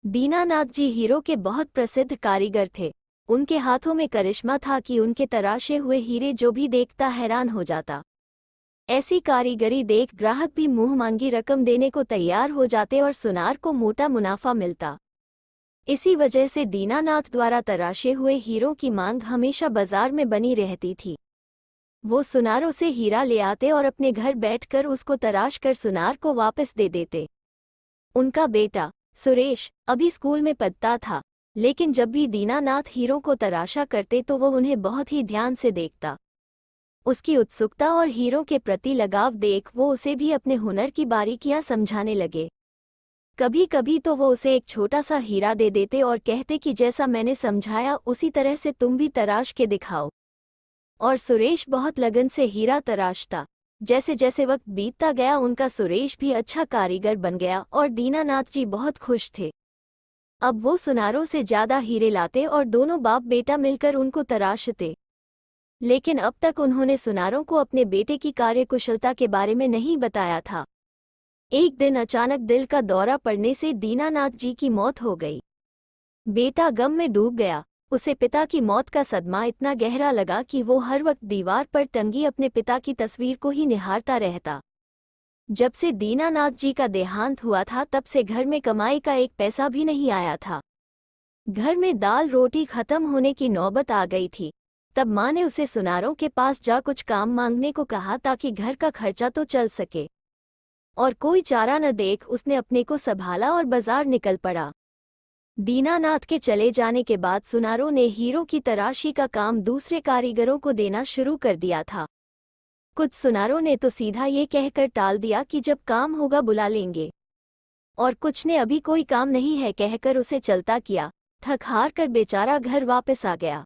दीनानाथ जी hero के बहुत प्रसिद्ध कारीगर थे। उनके हाथों में करिश्मा था कि उनके तराशे हुए हीरे जो भी देखता हैरान हो जाता। ऐसी कारीगरी देख ग्राहक भी मुंह मांगी रकम देने को तैयार हो जाते और सुनार को मोटा मुनाफा मिलता। इसी वजह से दीनानाथ द्वारा तराशे हुए हीरों की मांग हमेशा बाजार में बनी रहती थी। वो सुनारों से हीरा ले आते और अपने घर बैठकर उसको तराश कर सुनार को वापस दे देते। उनका बेटा सुरेश अभी स्कूल में पढ़ता था, लेकिन जब भी दीनानाथ हीरों को तराशा करते तो वो उन्हें बहुत ही ध्यान से देखता। उसकी उत्सुकता और हीरों के प्रति लगाव देख वो उसे भी अपने हुनर की बारीकियां समझाने लगे। कभी कभी तो वो उसे एक छोटा सा हीरा दे देते और कहते कि जैसा मैंने समझाया उसी तरह से तुम भी तराश के दिखाओ। और सुरेश बहुत लगन से हीरा तराशता। जैसे जैसे वक्त बीतता गया उनका सुरेश भी अच्छा कारीगर बन गया और दीनानाथ जी बहुत खुश थे। अब वो सुनारों से ज्यादा हीरे लाते और दोनों बाप बेटा मिलकर उनको तराशते। लेकिन अब तक उन्होंने सुनारों को अपने बेटे की कार्यकुशलता के बारे में नहीं बताया था। एक दिन अचानक दिल का दौरा पड़ने से दीनानाथ जी की मौत हो गई। बेटा गम में डूब गया। उसे पिता की मौत का सदमा इतना गहरा लगा कि वो हर वक्त दीवार पर टंगी अपने पिता की तस्वीर को ही निहारता रहता। जब से दीनानाथ जी का देहांत हुआ था तब से घर में कमाई का एक पैसा भी नहीं आया था। घर में दाल रोटी खत्म होने की नौबत आ गई थी। तब माँ ने उसे सुनारों के पास जा कुछ काम मांगने को कहा ताकि घर का खर्चा तो चल सके। और कोई चारा न देख उसने अपने को संभाला और बाजार निकल पड़ा। दीनानाथ के चले जाने के बाद सुनारों ने हीरो की तराशी का काम दूसरे कारीगरों को देना शुरू कर दिया था। कुछ सुनारों ने तो सीधा ये कहकर टाल दिया कि जब काम होगा बुला लेंगे, और कुछ ने अभी कोई काम नहीं है कहकर उसे चलता किया। थक हार कर बेचारा घर वापस आ गया।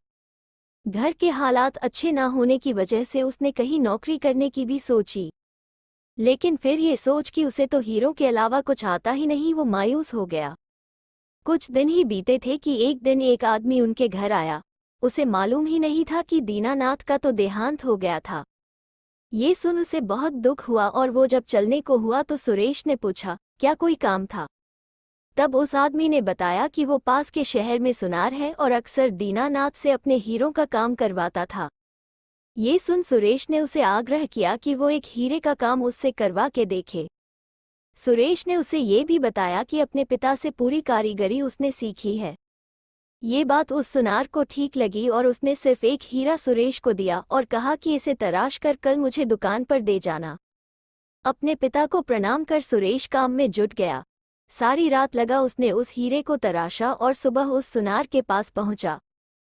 घर के हालात अच्छे ना होने की वजह से उसने कहीं नौकरी करने की भी सोची, लेकिन फिर ये सोच कि उसे तो हीरो के अलावा कुछ आता ही नहीं, वो मायूस हो गया। कुछ दिन ही बीते थे कि एक दिन एक आदमी उनके घर आया। उसे मालूम ही नहीं था कि दीनानाथ का तो देहांत हो गया था। ये सुन उसे बहुत दुख हुआ और वो जब चलने को हुआ तो सुरेश ने पूछा, क्या कोई काम था? तब उस आदमी ने बताया कि वो पास के शहर में सुनार है और अक्सर दीनानाथ से अपने हीरों का काम करवाता था। ये सुन सुरेश ने उसे आग्रह किया कि वो एक हीरे का काम उससे करवा के देखे। सुरेश ने उसे ये भी बताया कि अपने पिता से पूरी कारीगरी उसने सीखी है। ये बात उस सुनार को ठीक लगी और उसने सिर्फ एक हीरा सुरेश को दिया और कहा कि इसे तराश कर कल मुझे दुकान पर दे जाना। अपने पिता को प्रणाम कर सुरेश काम में जुट गया। सारी रात लगा उसने उस हीरे को तराशा और सुबह उस सुनार के पास पहुंचा।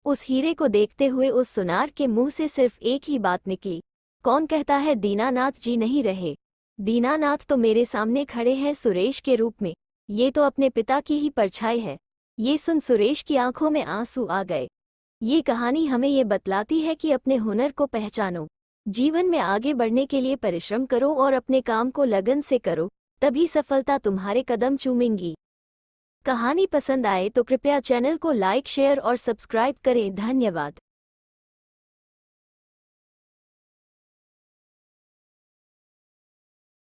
उस हीरे को देखते हुए उस सुनार के मुंह से सिर्फ एक ही बात निकली, कौन कहता है दीनानाथ जी नहीं रहे? दीनानाथ तो मेरे सामने खड़े हैं सुरेश के रूप में, ये तो अपने पिता की ही परछाई है। ये सुन सुरेश की आंखों में आंसू आ गए। ये कहानी हमें ये बतलाती है कि अपने हुनर को पहचानो, जीवन में आगे बढ़ने के लिए परिश्रम करो और अपने काम को लगन से करो, तभी सफलता तुम्हारे कदम चूमेंगी। कहानी पसंद आए तो कृपया चैनल को लाइक शेयर और सब्सक्राइब करें। धन्यवाद।